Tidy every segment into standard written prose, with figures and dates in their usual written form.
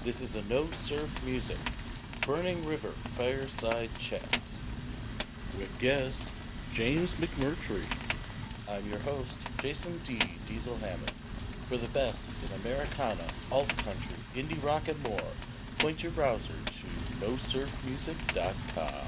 This is a No Surf Music, Burning River Fireside Chat with guest James McMurtry. I'm your host, Jason D. Diesel Hammond. For the best in Americana, alt country, indie rock, and more, point your browser to nosurfmusic.com.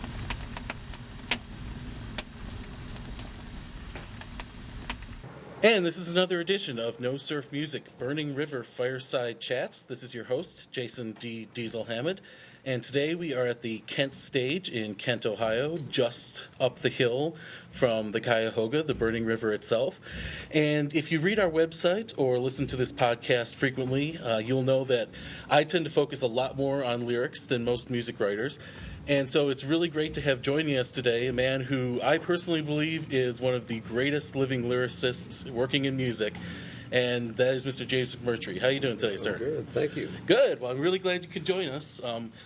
And this is another edition of No Surf Music, Burning River Fireside Chats. This is your host, Jason D. Diesel Hammond. And today we are at the Kent stage in Kent, Ohio, just up the hill from the Cuyahoga, the Burning River itself. And if you read our website or listen to this podcast frequently, you'll know that I tend to focus a lot more on lyrics than most music writers. And so it's really great to have joining us today a man who I personally believe is one of the greatest living lyricists working in music, and that is Mr. James McMurtry. How are you doing today, sir? Good, thank you. Good. Well, I'm really glad you could join us.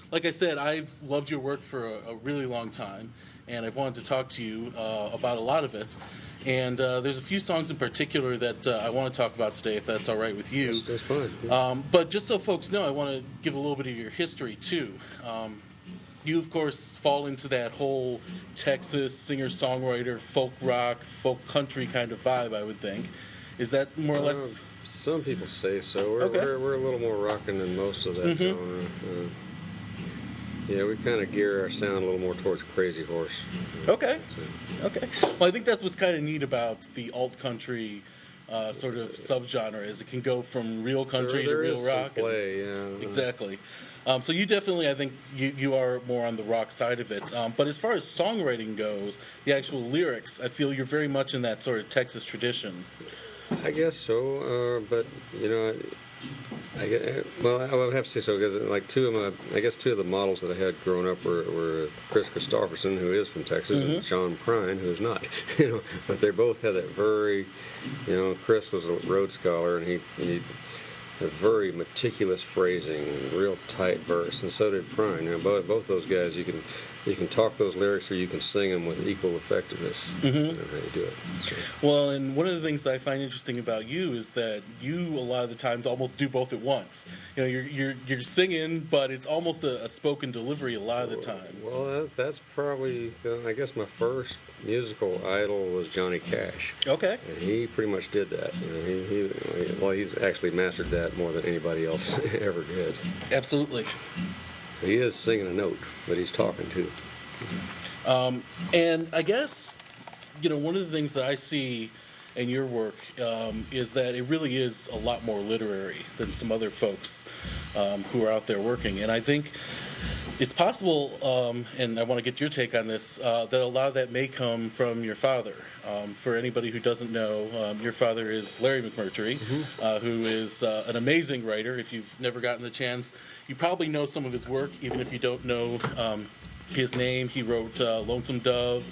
Like I said, I've loved your work for a really long time, and I've wanted to talk to you about a lot of it. And there's a few songs in particular that I want to talk about today, if that's all right with you. That's fine. Yeah. But just so folks know, I want to give a little bit of your history, too. You, of course, fall into that whole Texas singer-songwriter, folk rock, folk country kind of vibe, I would think. Is that more or less? Some people say so. We're a little more rocking than most of that genre. Yeah, we kind of gear our sound a little more towards Crazy Horse. Okay. Well, I think that's what's kind of neat about the alt country sort of subgenre, is it can go from real country to real rock. Some play, yeah. Exactly. So you definitely, I think, you are more on the rock side of it. But as far as songwriting goes, the actual lyrics, I feel you're very much in that sort of Texas tradition. I guess so, but, you know, I would have to say so, because like two of the models that I had growing up were Chris Christopherson, who is from Texas, and John Prine, who's not, but they both had that very, Chris was a Rhodes Scholar, and he had very meticulous phrasing, real tight verse, and so did Prine. Both those guys, you can talk those lyrics or you can sing them with equal effectiveness. How you do it. So. Well, and one of the things that I find interesting about you is that you a lot of the times almost do both at once. You're singing, but it's almost a spoken delivery a lot of the time. Well, that's probably I guess my first musical idol was Johnny Cash. Okay. And he pretty much did that. He's actually mastered that more than anybody else ever did. Absolutely. He is singing a note, but he's talking too. And I guess, one of the things that I see in your work is that it really is a lot more literary than some other folks who are out there working. And I think it's possible, and I want to get your take on this, that a lot of that may come from your father. For anybody who doesn't know, your father is Larry McMurtry, who is an amazing writer. If you've never gotten the chance, you probably know some of his work, even if you don't know his name. He wrote Lonesome Dove.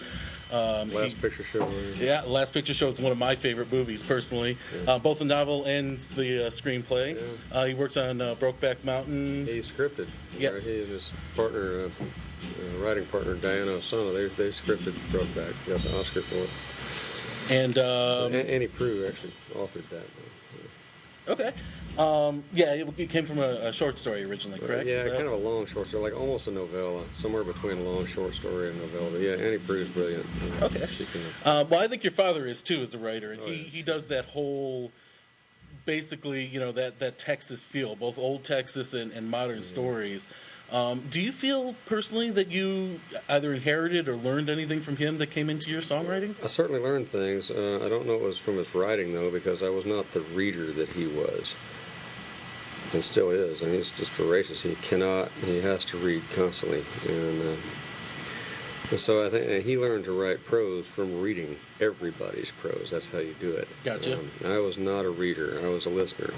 Last Picture Show. Yeah, Last Picture Show is one of my favorite movies, personally. Yeah. Both the novel and the screenplay. Yeah. He works on Brokeback Mountain. He scripted. Yes. He and his partner, writing partner, Diana Osano, they scripted Brokeback. Got the Oscar for it. And Annie Proulx actually authored that. Okay. It came from a short story originally, correct? Yeah, kind of a long short story, like almost a novella, somewhere between a long short story and a novella. But yeah, Annie Proulx is brilliant. Okay. Well, I think your father is too as a writer, and he does that whole, basically, that Texas feel, both old Texas and modern stories. Do you feel personally that you either inherited or learned anything from him that came into your songwriting? I certainly learned things. I don't know it was from his writing, though, because I was not the reader that he was. And still is. I mean, he's just voracious. He has to read constantly. And so I think he learned to write prose from reading everybody's prose. That's how you do it. Gotcha. I was not a reader. I was a listener.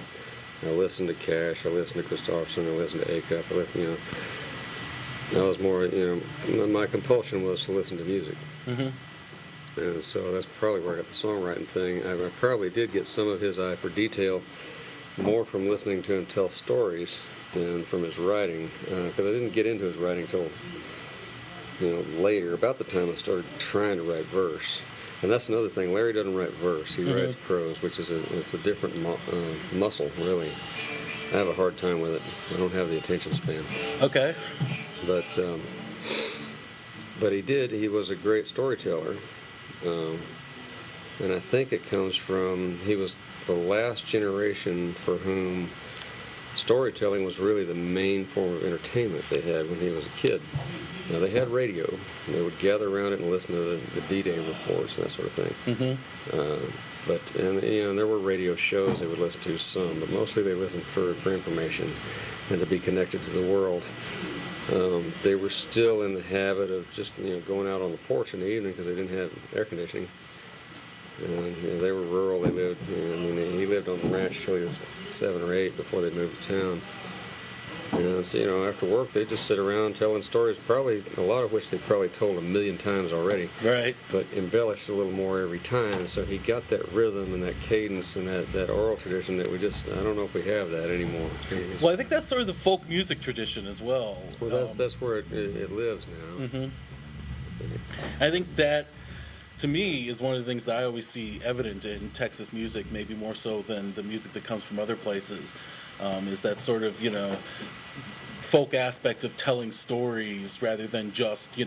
I listened to Cash. I listened to Christopherson. I listened to Acuff. I was more, my compulsion was to listen to music. And so that's probably where I got the songwriting thing. I probably did get some of his eye for detail more from listening to him tell stories than from his writing, because I didn't get into his writing till later, about the time I started trying to write verse. And that's another thing. Larry doesn't write verse; he writes prose, which is it's a different muscle, really. I have a hard time with it. I don't have the attention span. Okay. But he did. He was a great storyteller, and I think it comes from he was the last generation for whom storytelling was really the main form of entertainment they had when he was a kid. Now, they had radio. They would gather around it and listen to the D-Day reports and that sort of thing. And there were radio shows they would listen to some, but mostly they listened for information and to be connected to the world. They were still in the habit of just going out on the porch in the evening because they didn't have air conditioning. They were rural. They lived. He lived on the ranch till he was 7 or 8 before they moved to town. So after work they'd just sit around telling stories. Probably a lot of which they probably told 1,000,000 times already. Right. But embellished a little more every time. So he got that rhythm and that cadence and that oral tradition that I don't know if we have that anymore. Well, I think that's sort of the folk music tradition as well. Well, that's where it lives now. I think that, to me, is one of the things that I always see evident in Texas music, maybe more so than the music that comes from other places, is that sort of, folk aspect of telling stories rather than just,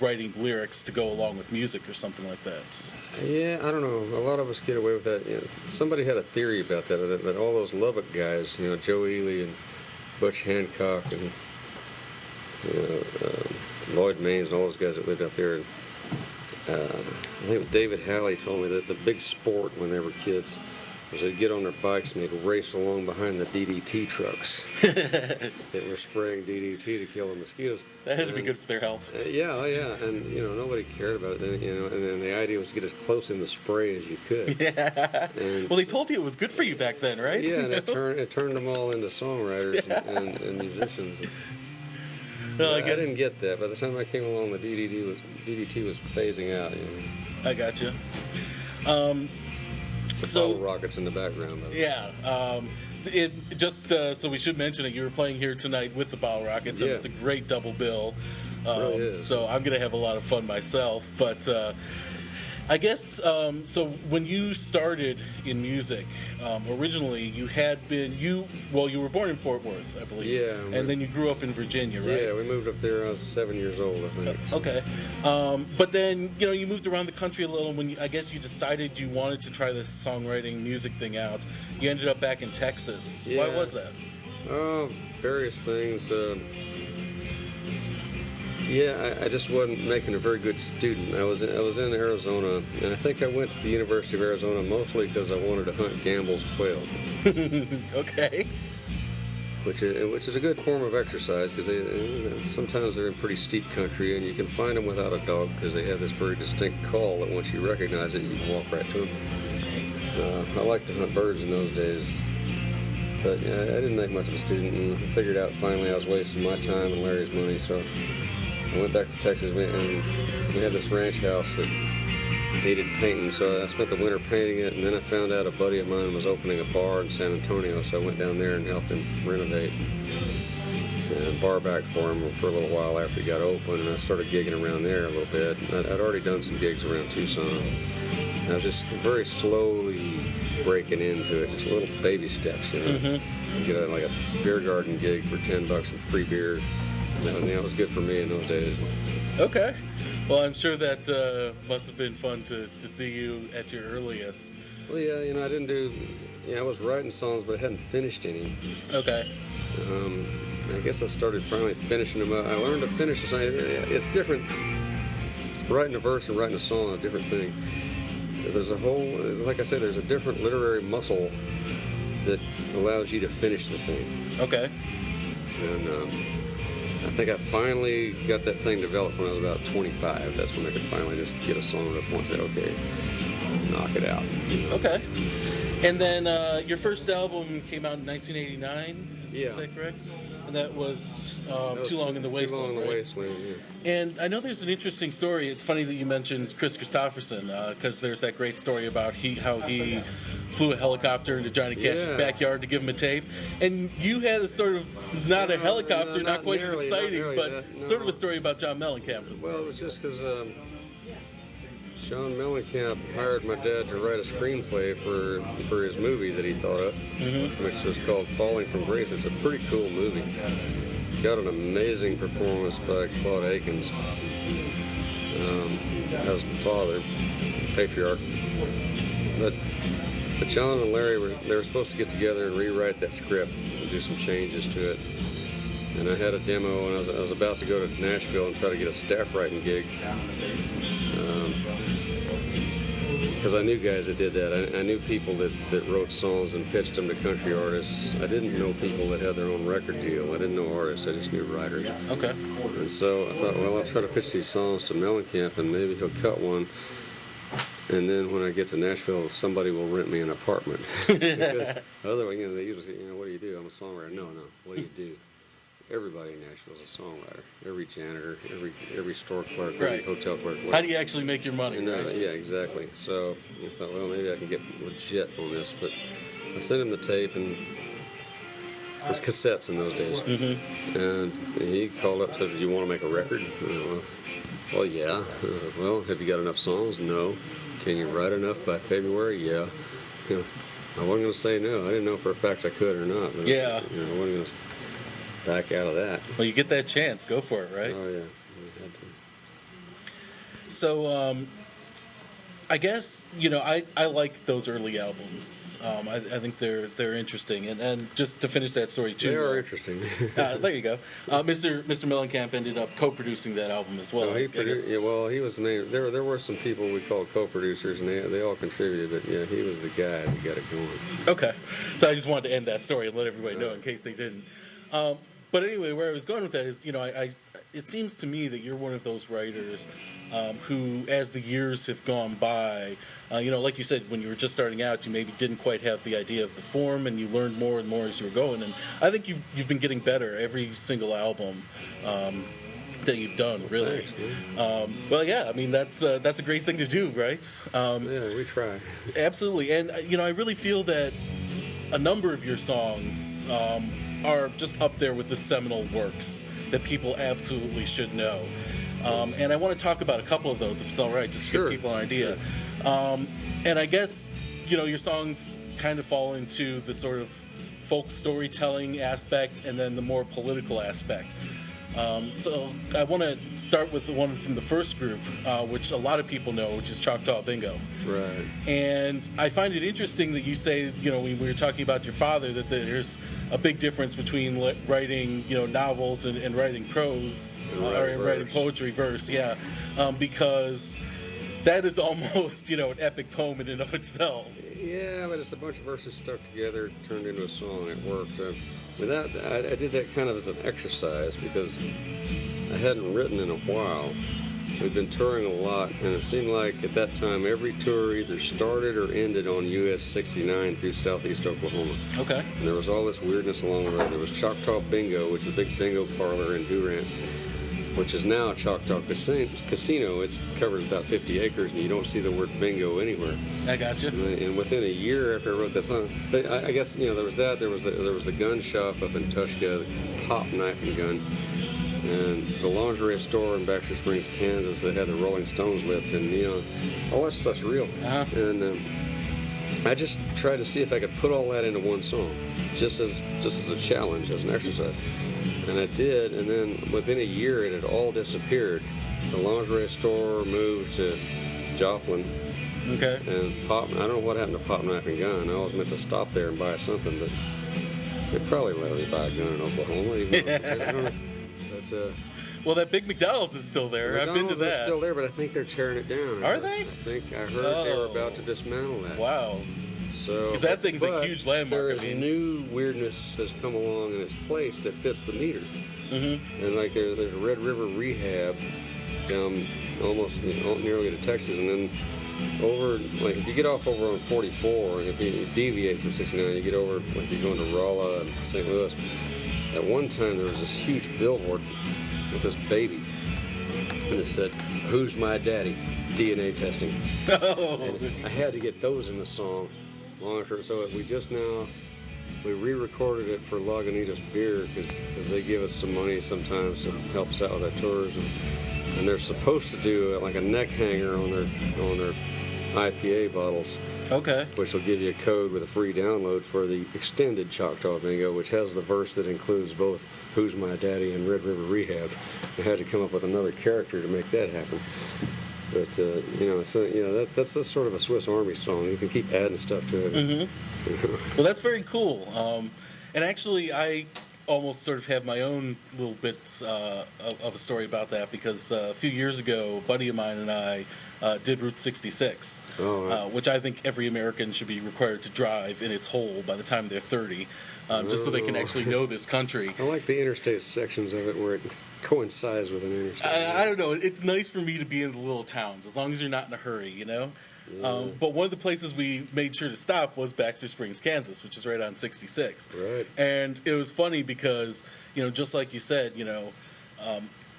writing lyrics to go along with music or something like that. Yeah, I don't know. A lot of us get away with that. Somebody had a theory about that all those Lubbock guys, Joe Ely and Butch Hancock and Lloyd Maines and all those guys that lived out there. I think David Halley told me that the big sport when they were kids was they'd get on their bikes and they'd race along behind the DDT trucks that were spraying DDT to kill the mosquitoes. That had to be good for their health. Yeah, and nobody cared about it then. And then the idea was to get as close in the spray as you could. Yeah. Well, they told you it was good for you back then, right? Yeah, and it turned them all into songwriters and musicians. Well, I didn't get that. By the time I came along, the DDT was phasing out. I got you. Bottle rockets in the background, though. Yeah. So we should mention it. You were playing here tonight with the Bottle Rockets, and it's a great double bill. Really is. So I'm going to have a lot of fun myself. But I guess, so when you started in music, originally you were born in Fort Worth, I believe. Yeah. And then you grew up in Virginia, right? Yeah, we moved up there when I was 7 years old, I think. Okay. But then, you moved around the country a little when I guess you decided you wanted to try this songwriting music thing out. You ended up back in Texas. Yeah. Why was that? Various things. I just wasn't making a very good student. I was in Arizona, and I think I went to the University of Arizona mostly because I wanted to hunt Gambel's quail. Okay. Which is a good form of exercise because sometimes they're in pretty steep country, and you can find them without a dog because they have this very distinct call that once you recognize it, you can walk right to them. I liked to hunt birds in those days. But I didn't make much of a student, and I figured out finally I was wasting my time and Larry's money, so I went back to Texas, and we had this ranch house that needed painting, so I spent the winter painting it, and then I found out a buddy of mine was opening a bar in San Antonio, so I went down there and helped him renovate and bar back for him for a little while after he got open, and I started gigging around there a little bit. I'd already done some gigs around Tucson. I was just very slowly breaking into it, just little baby steps, You get a beer garden gig for $10 and free beer. That was good for me in those days. Okay. Well, I'm sure that must have been fun to see you at your earliest. Well, yeah, I didn't do... I was writing songs, but I hadn't finished any. Okay. I guess I started finally finishing them up. I learned to finish a song. It's different. Writing a verse and writing a song is a different thing. Like I said, there's a different literary muscle that allows you to finish the thing. Okay. And I think I finally got that thing developed when I was about 25. That's when I could finally just get a song to the point and say, okay, knock it out. Okay. And then your first album came out in 1989, is that correct? And that was Too Long in the Wasteland. Too Long in the Wasteland, yeah. And I know there's an interesting story. It's funny that you mentioned Chris Christopherson, because there's that great story about how he flew a helicopter into Johnny Cash's backyard to give him a tape. And you had a sort of, not a helicopter, not quite as exciting, but sort of a story about John Mellencamp. Well, it was just because Sean Mellencamp hired my dad to write a screenplay for his movie that he thought of, which was called Falling from Grace. It's a pretty cool movie. Got an amazing performance by Claude Akins as the father, patriarch. But John and Larry were supposed to get together and rewrite that script and do some changes to it. And I had a demo, and I was about to go to Nashville and try to get a staff writing gig. Because I knew guys that did that. I knew people that wrote songs and pitched them to country artists. I didn't know people that had their own record deal. I didn't know artists. I just knew writers. Okay. And so I thought, well, I'll try to pitch these songs to Mellencamp, and maybe he'll cut one. And then when I get to Nashville, somebody will rent me an apartment. Because otherwise, they usually say, what do you do? I'm a songwriter. No. What do you do? Everybody in Nashville is a songwriter. Every janitor, every store clerk, every hotel clerk. How do you actually make your money? Right? Yeah, exactly. So I thought, well, maybe I can get legit on this. But I sent him the tape, and it was cassettes in those days. And he called up and said, do you want to make a record? Well, yeah. Well, have you got enough songs? No. Can you write enough by February? Yeah. I wasn't going to say no. I didn't know for a fact I could or not. But yeah. I wasn't going to back out of that. Well, you get that chance, go for it, right? Oh, yeah. So, I guess, I like those early albums. I think they're interesting. And just to finish that story, too. They are interesting. There you go. Mr. Mellencamp ended up co-producing that album as well. He produced, he was the main. There were some people we called co-producers, and they all contributed, but yeah, he was the guy that got it going. Okay. So I just wanted to end that story and let everybody know in case they didn't. But anyway, where I was going with that is, it seems to me that you're one of those writers who, as the years have gone by, like you said, when you were just starting out, you maybe didn't quite have the idea of the form, and you learned more and more as you were going. And I think you've been getting better every single album that you've done, really. Thanks, well, yeah, I mean, that's a great thing to do, right? Yeah, we try. Absolutely. And, I really feel that a number of your songs are just up there with the seminal works that people absolutely should know. And I want to talk about a couple of those, if it's all right, just to give people an idea. And I guess, your songs kind of fall into the sort of folk storytelling aspect and then the more political aspect. So I want to start with the one from the first group, which a lot of people know, which is Choctaw Bingo. Right. And I find it interesting that you say, when we were talking about your father, that there's a big difference between writing, novels and writing prose, or writing poetry, verse, yeah, because that is almost, an epic poem in and of itself. Yeah, but it's a bunch of verses stuck together, turned into a song. It worked. I did that kind of as an exercise because I hadn't written in a while. We'd been touring a lot, and it seemed like at that time every tour either started or ended on US 69 through southeast Oklahoma. Okay. And there was all this weirdness along the way. There was Choctaw Bingo, which is a big bingo parlor in Durant, which is now Choctaw Casino. It covers about 50 acres, and you don't see the word bingo anywhere. I got you. And within a year after I wrote that song, I guess there was that. There was the gun shop up in Tushka, Pop Knife and Gun, and the lingerie store in Baxter Springs, Kansas. That had the Rolling Stones lips, and all that stuff's real. Uh-huh. And I just tried to see if I could put all that into one song, just as a challenge, as an exercise. And I did, and then within a year it had all disappeared. The lingerie store moved to Joplin. Okay. And I don't know what happened to Pop Knife and Gun. I always meant to stop there and buy something, but they'd probably let me buy a gun in Oklahoma. Even though, well, that big McDonald's is still there. I've been to that. It's still there, but I think they're tearing it down. Are they? I heard they were about to dismantle that. Wow. So, because that thing's a huge landmark. New weirdness has come along in its place that fits the meter. Mm-hmm. And like there's Red River Rehab down almost nearly to Texas, and then over, like if you get off over on 44, and if you deviate from 69, you get over, like you're going to Rolla and St. Louis. At one time there was this huge billboard with this baby, and it said, "Who's my daddy? DNA testing." Oh. I had to get those in the song. So we re-recorded it for Lagunitas Beer because they give us some money sometimes to help us out with our tours. and they're supposed to do like a neck hanger on their IPA bottles. Okay. Which will give you a code with a free download for the extended Choctaw Bingo, which has the verse that includes both Who's My Daddy and Red River Rehab. I had to come up with another character to make that happen. But, that's sort of a Swiss Army song. You can keep adding stuff to it. Mm-hmm. Well, that's very cool. And actually, I almost sort of have my own little bit of a story about that, because a few years ago, a buddy of mine and I did Route 66, which I think every American should be required to drive in its whole by the time they're 30, just so they can actually know this country. I like the interstate sections of it where it coincides with an interstate. I don't know. It's nice for me to be in the little towns, as long as you're not in a hurry, you know? Yeah. But one of the places we made sure to stop was Baxter Springs, Kansas, which is right on 66. Right. And it was funny because, just like you said, there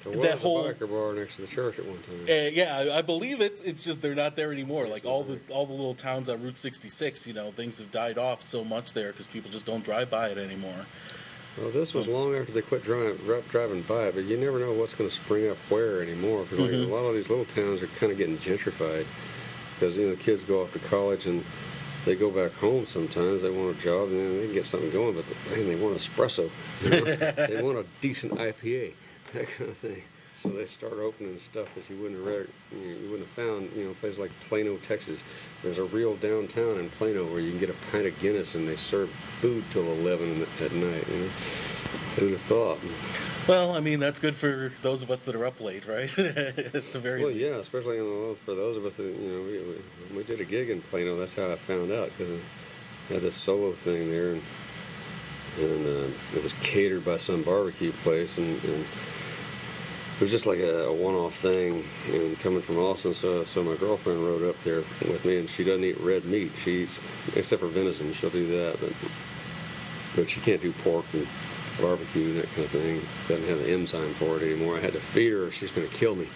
was that whole a biker bar next to the church at one time. Yeah, I believe it. It's just they're not there anymore. Like all the little towns on Route 66, things have died off so much there because people just don't drive by it anymore. Well, this was long after they quit driving by it, but you never know what's going to spring up where anymore. Because a lot of these little towns are kind of getting gentrified. Because the kids go off to college and they go back home sometimes. They want a job and then they can get something going, but they want espresso. They want a decent IPA, that kind of thing. So they start opening stuff that you wouldn't have found. Places like Plano, Texas. There's a real downtown in Plano where you can get a pint of Guinness and they serve food till 11 at night. Who'd have thought? Well, I mean, that's good for those of us that are up late, right? At the very least. Yeah, especially for those of us that, we did a gig in Plano. That's how I found out, because I had this solo thing there, and it was catered by some barbecue place, and it was just like a one-off thing, and coming from Austin, so my girlfriend rode up there with me, and she doesn't eat red meat. She eats, except for venison, she'll do that, but she can't do pork and barbecue and that kind of thing. Doesn't have the enzyme for it anymore. I had to feed her or she's going to kill me.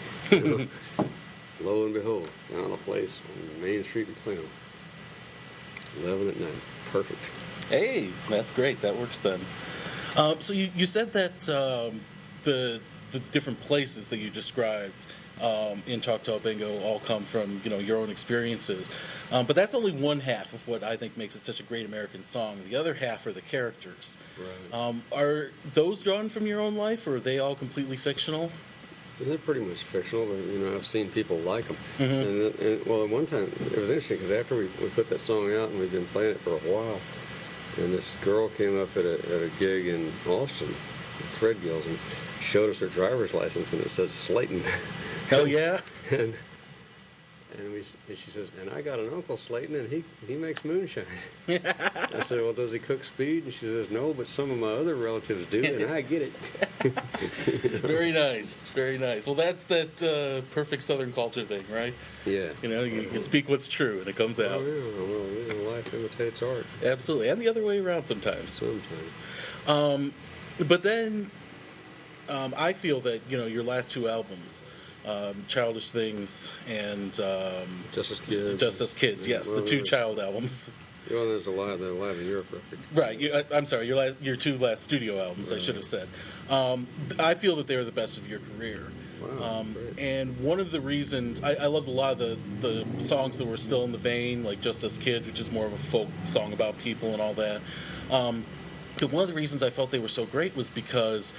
Lo and behold, found a place on Main Street in Plano. 11 at night. Perfect. Hey, that's great. That works then. So you said that the different places that you described in Choctaw Bingo all come from your own experiences, but that's only one half of what I think makes it such a great American song. The other half are the characters. Right. Are those drawn from your own life, or are they all completely fictional? They're pretty much fictional, but I've seen people like them. Mm-hmm. And at one time it was interesting because after we put that song out and we've been playing it for a while, and this girl came up at a gig in Austin, Threadgills, and showed us her driver's license, and it says Slayton. Oh yeah. And she says, and I got an Uncle Slayton, and he makes moonshine. I said, well, does he cook speed? And she says, no, but some of my other relatives do, and I get it. Very nice, very nice. Well, that's that perfect Southern culture thing, right? Yeah. You speak what's true, and it comes out. Oh, yeah. Well, life imitates art. Absolutely, and the other way around sometimes. Sometimes. But then I feel that, your last two albums, Childish Things and Just as Kids. Just as Kids, yes, well, the two child albums. Well, there's the Live in Europe record. Right. I'm sorry, your two last studio albums, right. I should have said. I feel that they're the best of your career. Wow, and one of the reasons, I loved a lot of the songs that were still in the vein, like Just As Kids, which is more of a folk song about people and all that. But one of the reasons I felt they were so great was because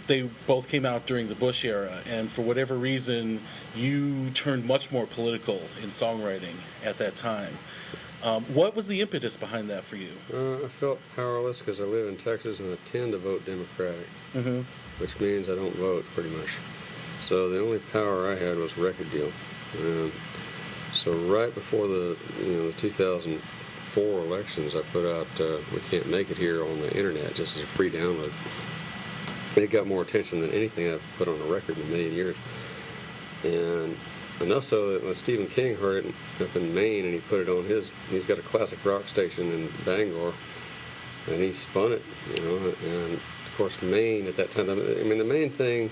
they both came out during the Bush era, and for whatever reason, you turned much more political in songwriting at that time. What was the impetus behind that for you? I felt powerless because I live in Texas and I tend to vote Democratic, which means I don't vote pretty much. So the only power I had was record deal. So right before the 2004 elections, I put out "We Can't Make It Here" on the internet just as a free download. And it got more attention than anything I've put on a record in a million years. And enough so that when Stephen King heard it up in Maine and he put it on he's got a classic rock station in Bangor, and he spun it, and of course Maine at that time, the main thing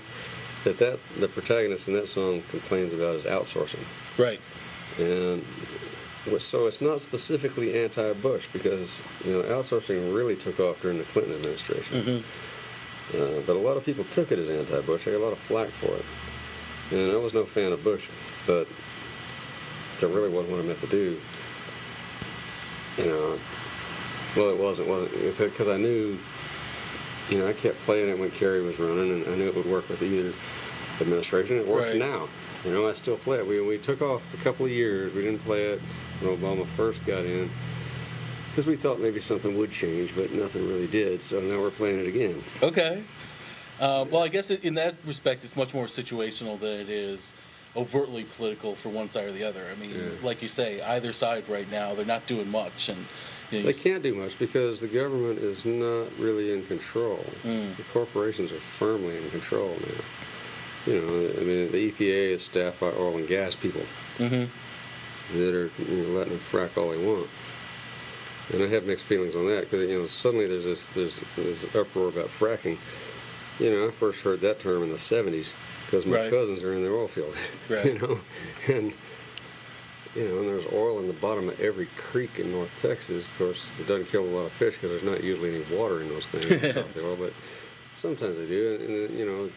that the protagonist in that song complains about is outsourcing. Right. And so it's not specifically anti-Bush because, outsourcing really took off during the Clinton administration. But a lot of people took it as anti-Bush. I got a lot of flack for it. And I was no fan of Bush, but that really wasn't what I meant to do. Well, it wasn't. It's because I knew, I kept playing it when Kerry was running, and I knew it would work with either administration. It works Right. now. I still play it. We took off a couple of years. We didn't play it when Obama first got in because we thought maybe something would change, but nothing really did. So now we're playing it again. Okay. Well, I guess in that respect, it's much more situational than it is overtly political for one side or the other. I mean, like you say, either side right now, they're not doing much, and they can't do much because the government is not really in control. The corporations are firmly in control now. The EPA is staffed by oil and gas people that are letting them frack all they want. And I have mixed feelings on that because suddenly there's this uproar about fracking. I first heard that term in the 70s because my cousins are in the oil field. Right. And there's oil in the bottom of every creek in North Texas. Of course, it doesn't kill a lot of fish because there's not usually any water in those things. The oil, but sometimes they do.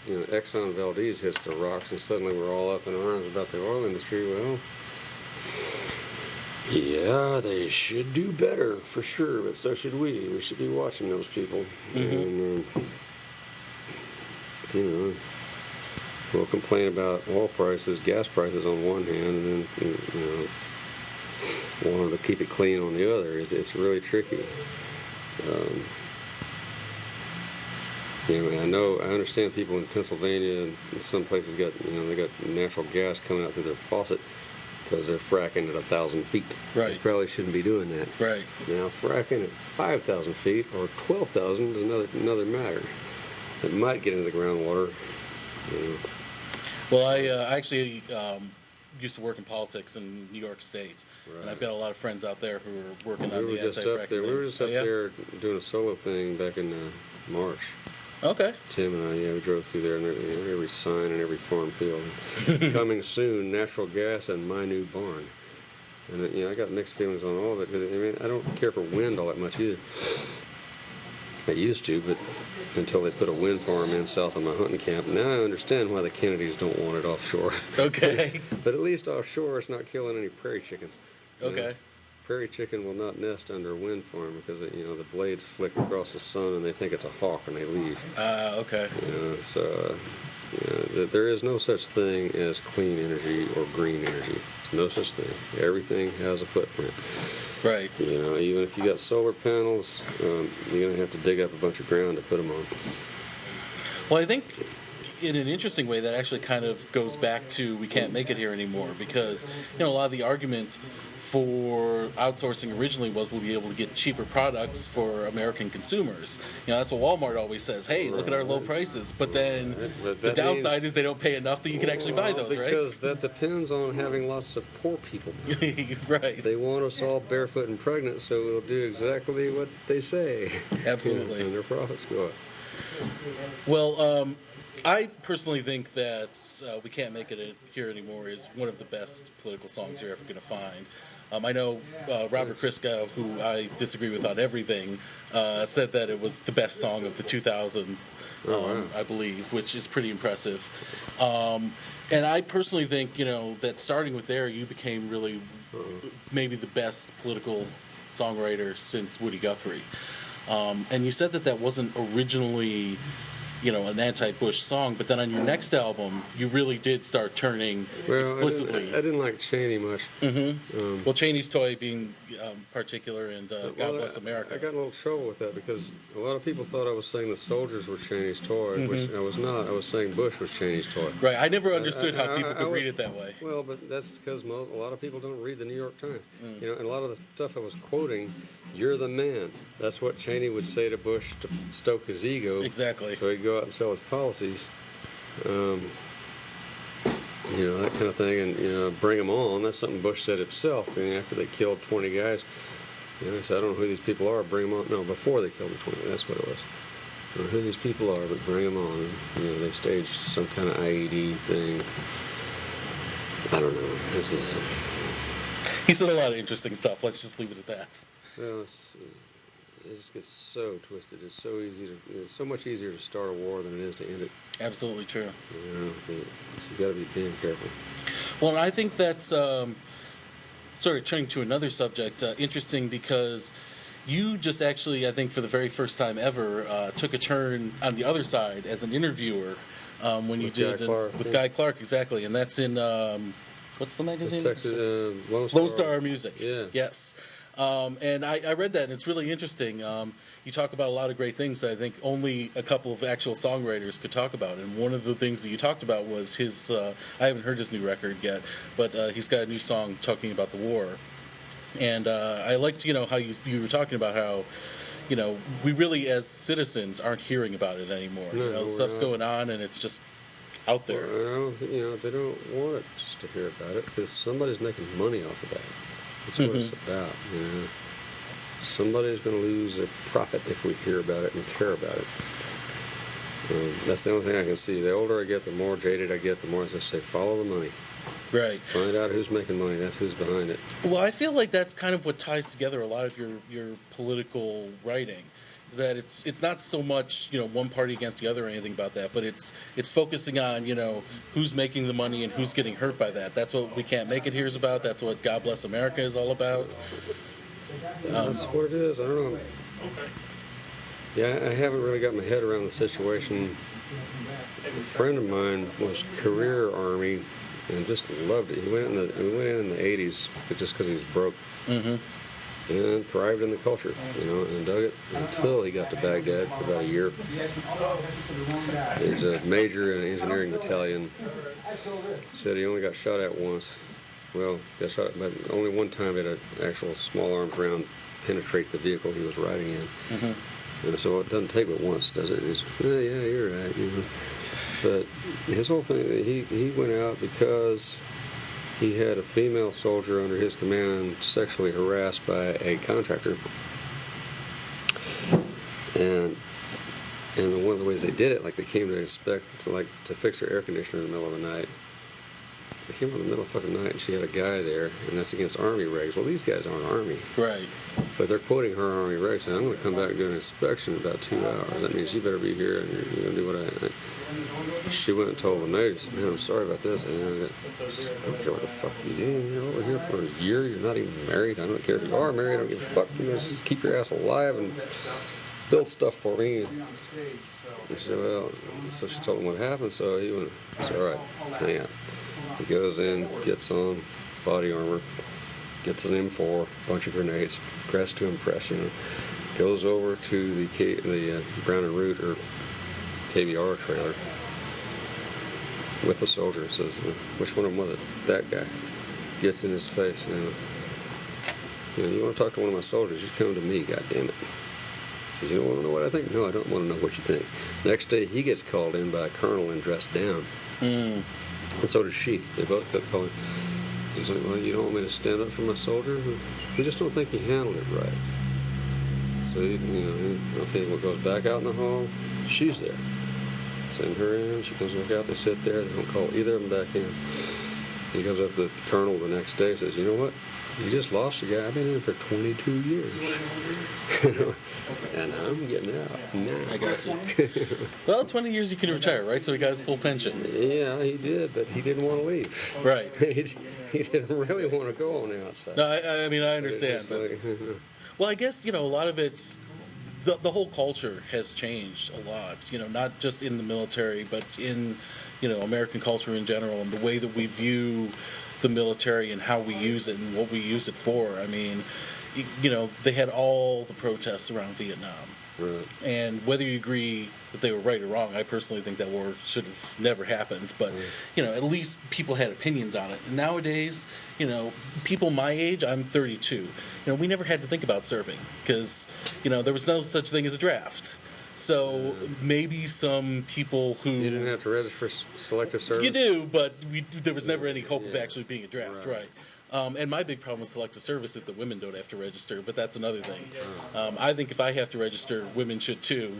And Exxon Valdez hits the rocks, and suddenly we're all up in arms about the oil industry. Well, yeah, they should do better for sure, but so should we. We should be watching those people. And, we'll complain about oil prices, gas prices on one hand, and then want them to keep it clean on the other. It's really tricky. I understand people in Pennsylvania and some places they got natural gas coming out through their faucet because they're fracking at 1,000 feet. Right. They probably shouldn't be doing that. Right. Now, fracking at 5,000 feet or 12,000 is another matter. It might get into the groundwater. Well, I actually used to work in politics in New York State, and I've got a lot of friends out there who are working on the anti-fracking thing. We were just up there doing a solo thing back in March. Okay. Tim and I, we drove through there, and every sign and every farm field. Coming soon, natural gas and my new barn. And I got mixed feelings on all of it because I don't care for wind all that much either. I used to, but until they put a wind farm in south of my hunting camp. Now I understand why the Kennedys don't want it offshore. Okay. But at least offshore, it's not killing any prairie chickens. Okay. Prairie chicken will not nest under a wind farm because the blades flick across the sun and they think it's a hawk and they leave. Okay. There is no such thing as clean energy or green energy. There's no such thing. Everything has a footprint. Right. Even if you got solar panels, you're going to have to dig up a bunch of ground to put them on. Well, I think in an interesting way that actually kind of goes back to we can't make it here anymore because a lot of the argument for outsourcing originally was we'll be able to get cheaper products for American consumers. That's what Walmart always says. Hey, look at our low prices. But then the downside is they don't pay enough that you can actually buy those, right? Because that depends on having lots of poor people. Right. They want us all barefoot and pregnant, so we'll do exactly what they say. Absolutely. And their profits go up. Well, I personally think that We Can't Make It Here Anymore is one of the best political songs you're ever going to find. I know Robert Christgau, who I disagree with on everything, said that it was the best song of the 2000s, I believe, which is pretty impressive. And I personally think, that starting with there, you became really maybe the best political songwriter since Woody Guthrie. And you said that wasn't originally an anti-Bush song, but then on your next album, you really did start turning explicitly. I didn't like Cheney much. Well, Cheney's Toy being particular, and God Bless America. I got in a little trouble with that because a lot of people thought I was saying the soldiers were Cheney's toy, which I was not. I was saying Bush was Cheney's toy. Right. I never understood how people could read it that way. Well, but that's because a lot of people don't read the New York Times. And a lot of the stuff I was quoting, "You're the man." That's what Cheney would say to Bush to stoke his ego. Exactly. So he'd go out and sell his policies. That kind of thing, and bring them on. That's something Bush said himself. And after they killed 20 guys, he said, "I don't know who these people are. Bring them on." No, before they killed the 20, that's what it was. I don't know who these people are, but bring them on. And, they staged some kind of IED thing. I don't know. He said a lot of interesting stuff. Let's just leave it at that. Well, it just gets so twisted. It's so easy to. It's so much easier to start a war than it is to end it. Absolutely true. You know, you got to be damn careful. Well, and I think that's sort of turning to another subject, interesting because you just actually, I think, for the very first time ever, took a turn on the other side as an interviewer when you With did Guy Clark, with yeah. Guy Clark, exactly, and that's in what's the magazine? Texas Lone Lone Star Music. Yeah. Yes. And I read that, and it's really interesting. You talk about a lot of great things that I think only a couple of actual songwriters could talk about. And one of the things that you talked about was his, I haven't heard his new record yet, but he's got a new song talking about the war. And I liked, how you were talking about how, we really as citizens aren't hearing about it anymore. No, Stuff's going on, and it's just out there. Well, I don't think, they don't want it just to hear about it because somebody's making money off of that. That's what it's about, Somebody's going to lose their profit if we hear about it and care about it. That's the only thing I can see. The older I get, the more jaded I get, the more I just say, follow the money. Right. Find out who's making money. That's who's behind it. Well, I feel like that's kind of what ties together a lot of your political writing. Is that it's not so much one party against the other or anything about that, but it's focusing on who's making the money and who's getting hurt by that. That's what We Can't Make It Here is about. That's what God Bless America is all about. That's what it is. I don't know. Yeah, I haven't really got my head around the situation. A friend of mine was career Army and just loved it. He went in the 80s just because he was broke. Mm-hmm. And thrived in the culture, and dug it until he got to Baghdad for about a year. He's a major in an engineering battalion. Said he only got shot at once. Well, got shot, but only one time did an actual small arms round penetrate the vehicle he was riding in. Mm-hmm. And so it doesn't take but once, does it? He's, yeah, you're right. But his whole thing, he went out because he had a female soldier under his command sexually harassed by a contractor. And one of the ways they did it, like they came to to fix her air conditioner in the middle of the night. They came in the middle of fucking night and she had a guy there, and that's against Army regs. Well, these guys aren't Army. Right. But they're quoting her Army regs, and I'm going to come back and do an inspection in about 2 hours. That means you better be here and you're going to do what I... She went and told the major, said, man, I'm sorry about this. And she said, I don't care what the fuck you do. You're over here for a year. You're not even married. I don't care if you are married. I don't give a fuck. Just keep your ass alive and build stuff for me. And she said, well, so she told him what happened. So he went, it's all right, hang out. He goes in, gets on body armor, gets an M4, bunch of grenades, dressed to impress, goes over to the Brown and Root or KBR trailer with the soldier and says, which one of them was it? That guy. Gets in his face, you want to talk to one of my soldiers, you come to me, goddammit. He says, you don't want to know what I think? No, I don't want to know what you think. Next day, he gets called in by a colonel and dressed down. And so does she. They both got called. He's like, well, you don't want me to stand up for my soldier? We just don't think he handled it right. So, okay, what goes back out in the hall? She's there. Send her in. She comes back out. They sit there. They don't call either of them back in. He goes up to the colonel the next day and says, you know what? You just lost a guy. I've been in for 22 years. And I'm getting out now. I got you. Well, 20 years you can retire, right? So he got his full pension. Yeah, he did, but he didn't want to leave. Right. he didn't really want to go on the outside. No, I mean, I understand. But, well, I guess, a lot of it's, the whole culture has changed a lot, not just in the military, but in, American culture in general, and the way that we view the military and how we use it and what we use it for. I mean, they had all the protests around Vietnam. Right. And whether you agree that they were right or wrong, I personally think that war should have never happened. But, at least people had opinions on it. And nowadays, people my age, I'm 32, we never had to think about serving because, there was no such thing as a draft. So maybe some people who... You didn't have to register for selective service? You do, but there was never any hope of actually being a draft, right? And my big problem with selective service is that women don't have to register, but that's another thing. I think if I have to register, women should too,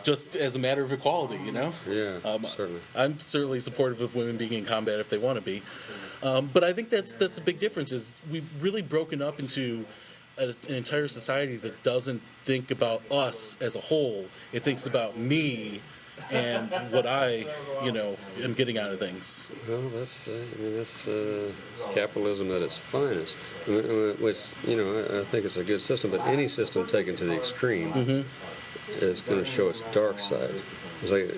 just as a matter of equality, Yeah, certainly. I'm certainly supportive of women being in combat if they want to be. But I think that's a big difference is we've really broken up into an entire society that doesn't think about us as a whole. It thinks about me and what I, am getting out of things. Well, that's capitalism at its finest. Which, I think it's a good system, but any system taken to the extreme is going to show its dark side. It's like,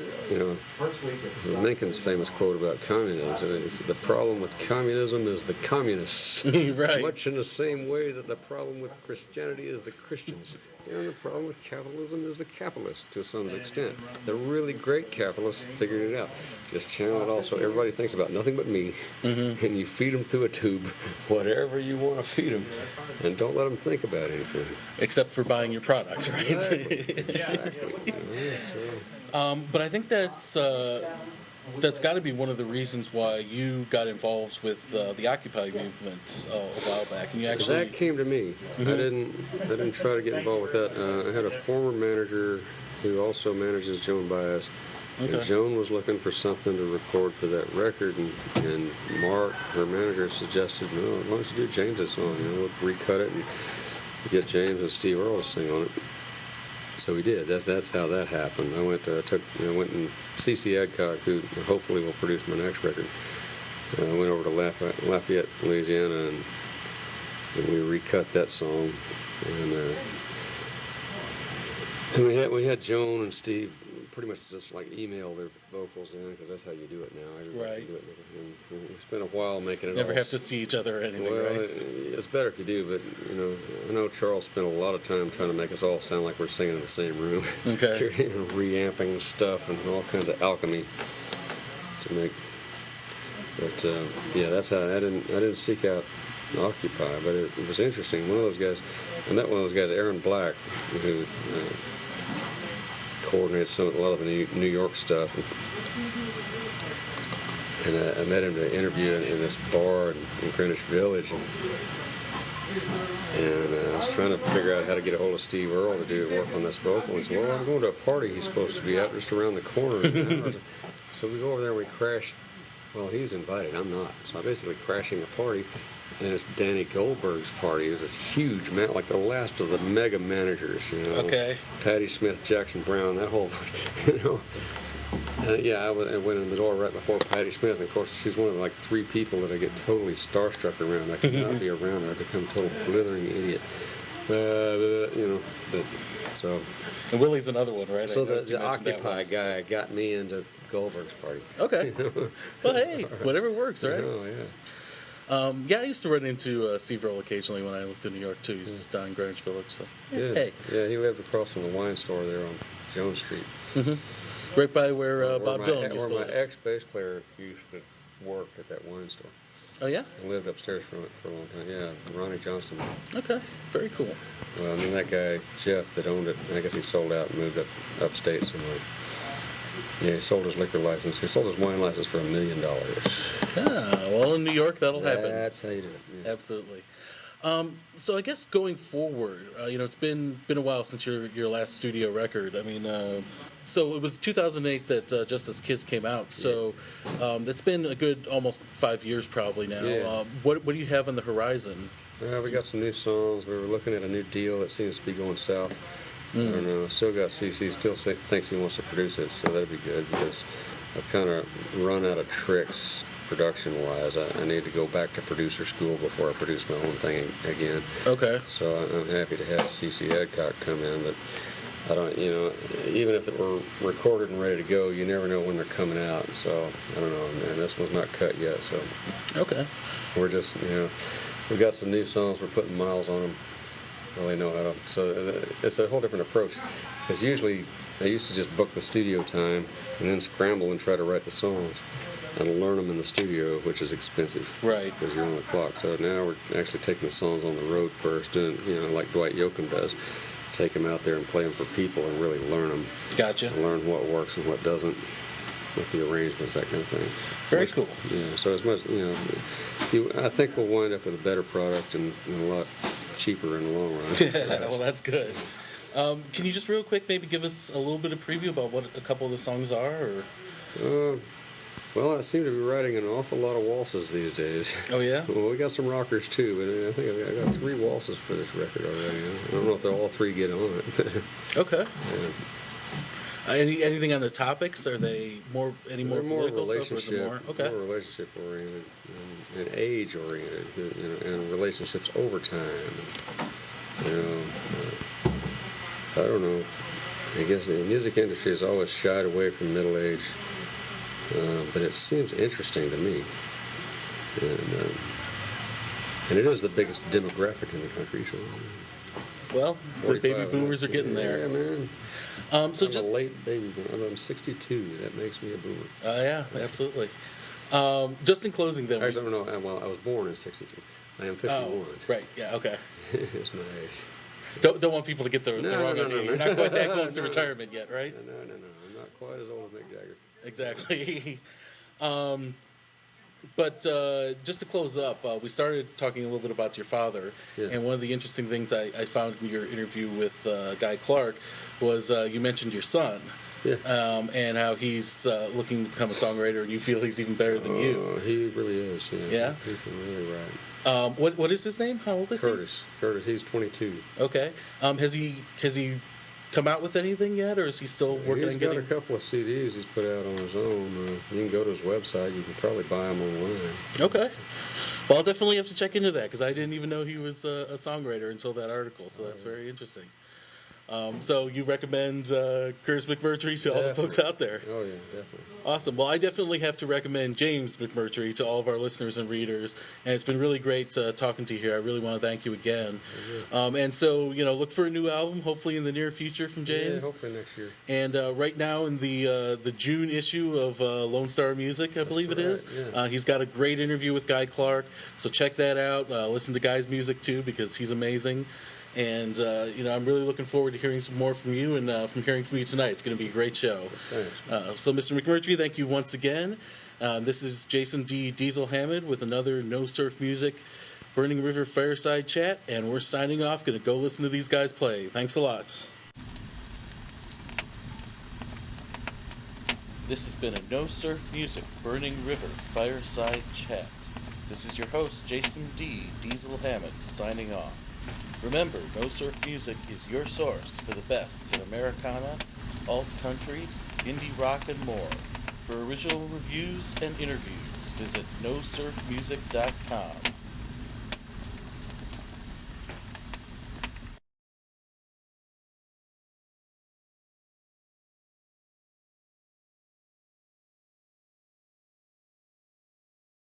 Lincoln's famous quote about communism is, the problem with communism is the communists. Right. Much in the same way that the problem with Christianity is the Christians. And the problem with capitalism is the capitalists, to some extent. The really great capitalists figured it out. Just channel it all so everybody thinks about nothing but me, and you feed them through a tube, whatever you want to feed them, and don't let them think about anything. Except for buying your product, right? Exactly. But I think that's got to be one of the reasons why you got involved with the Occupy movement a while back, and you actually that came to me. I didn't try to get involved with that. I had a former manager who also manages Joan Baez. Okay. And Joan was looking for something to record for that record, and Mark, her manager, suggested, "No, why don't you do James's song? We'll recut it and get James and Steve Earle to sing on it." So we did. That's how that happened. I went and C.C. Adcock, who hopefully will produce my next record. I went over to Lafayette, Louisiana, and we recut that song. And we had Joan and Steve pretty much just like email their vocals in, because that's how you do it now. Everybody Right. can do it. And we spent a while making it. never have to see each other or anything, Well, right? it's better if you do, but I know Charles spent a lot of time trying to make us all sound like we're singing in the same room. Okay. Reamping stuff and all kinds of alchemy to make. But that's how I didn't seek out Occupy, but it was interesting. I met one of those guys, Aaron Black, who coordinates a lot of the New York stuff. And I met him to interview in this bar in Greenwich Village. And I was trying to figure out how to get a hold of Steve Earle to do work on this vocal. He said, "Well, I'm going to a party he's supposed to be at just around the corner." So we go over there and we crash. Well, he's invited. I'm not. So I'm basically crashing a party. And it's Danny Goldberg's party. It was this huge man, like the last of the mega managers, Okay. Patti Smith, Jackson Brown, that whole, I went in the door right before Patti Smith, and of course she's one of like 3 people that I get totally starstruck around. I could not be around her. I become a total blithering idiot. So. And Willie's another one, right? So the Occupy guy got me into Goldberg's party. Okay. Well, hey, whatever works, right? Oh, yeah. I used to run into Steve Earle occasionally when I lived in New York, too. He's down in Greenwich Village, so hey. Yeah, he lived across from the wine store there on Jones Street. Right by where Bob Dylan used to Where live. my ex-bass player used to work at that wine store. Oh, yeah? I lived upstairs from it for a long time. Yeah, Ronnie Johnson. Okay, very cool. Well, and then that guy, Jeff, that owned it, I guess he sold out and moved upstate somewhere. Yeah, he sold his liquor license. He sold his wine license for $1 million. Yeah, well, in New York, that'll happen. That's how you do it. Yeah. Absolutely. So I guess going forward, it's been a while since your last studio record. I mean, so it was 2008 that Just As Kids came out. So it's been a good almost 5 years probably now. Yeah. What do you have on the horizon? We got some new songs. We were looking at a new deal that seems to be going south. I don't know. Still got CC. Still thinks he wants to produce it, so that'd be good because I've kind of run out of tricks production-wise. I need to go back to producer school before I produce my own thing again. Okay. So I'm happy to have CC Adcock come in, but I don't, even if it were recorded and ready to go, you never know when they're coming out. So I don't know, man. This one's not cut yet, so Okay. we're just, we've got some new songs. We're putting miles on them. Really know how to. So it's a whole different approach. Because usually I used to just book the studio time and then scramble and try to write the songs and learn them in the studio, which is expensive. Right. Because you're on the clock. So now we're actually taking the songs on the road first, doing like Dwight Yoakam does. Take them out there and play them for people and really learn them. Gotcha. And learn what works and what doesn't with the arrangements, that kind of thing. Very cool. Yeah. So as much, I think we'll wind up with a better product and a lot cheaper in the long run. Well, that's good. Can you just real quick maybe give us a little bit of preview about what a couple of the songs are? Or? Well, I seem to be writing an awful lot of waltzes these days. Oh yeah. Well, we got some rockers too, but I think I got 3 waltzes for this record already. I don't know if they'll all 3 get on it. Okay. Yeah. Anything on the topics? Are they more They're more political stuff, or is it relationship, more? Okay. more relationship oriented and age oriented, and relationships over time. You know, I don't know. I guess the music industry has always shied away from middle age, but it seems interesting to me. And it is the biggest demographic in the country. So, Well, the baby boomers are getting there. Yeah, man. So I'm just a late baby boomer. I'm 62. That makes me a boomer. yeah, absolutely. Just in closing, then. Actually, no. Well, I was born in 62. I am 51. Oh, right. Yeah. Okay. It's my age. Don't want people to get the wrong no, idea. no. You're not quite that close to retirement yet, right? No. I'm not quite as old as Mick Jagger. Exactly. But just to close up, we started talking a little bit about your father, Yeah. and one of the interesting things I found in your interview with Guy Clark was you mentioned your son, Yeah. and how he's looking to become a songwriter, and you feel he's even better than you. He really is. Yeah. Yeah? He can really write. What is his name? How old is Curtis. He's 22. he? Okay. Has he come out with anything yet, or is he still working He's on got getting? a couple of CDs he's put out on his own. You can go to his website. You can probably buy them online. Okay. Well, I'll definitely have to check into that because I didn't even know he was a songwriter until that article. So that's very interesting. So you recommend Curtis McMurtry to all the folks out there? Oh yeah, definitely. Awesome. Well, I definitely have to recommend James McMurtry to all of our listeners and readers, and it's been really great talking to you here. I really want to thank you again. And so, look for a new album, hopefully in the near future from James. Yeah, hopefully next year. And right now in the June issue of Lone Star Music, I believe it is, yeah. he's got a great interview with Guy Clark. So check that out. Listen to Guy's music too because he's amazing. And I'm really looking forward to hearing some more from you and from hearing from you tonight. It's going to be a great show. Thanks. So, Mr. McMurtry, thank you once again. This is Jason D. Diesel Hammond with another No Surf Music Burning River Fireside Chat, and we're signing off. Going to go listen to these guys play. Thanks a lot. This has been a No Surf Music Burning River Fireside Chat. This is your host, Jason D. Diesel Hammond, signing off. Remember, No Surf Music is your source for the best in Americana, alt country, indie rock, and more. For original reviews and interviews, visit nosurfmusic.com.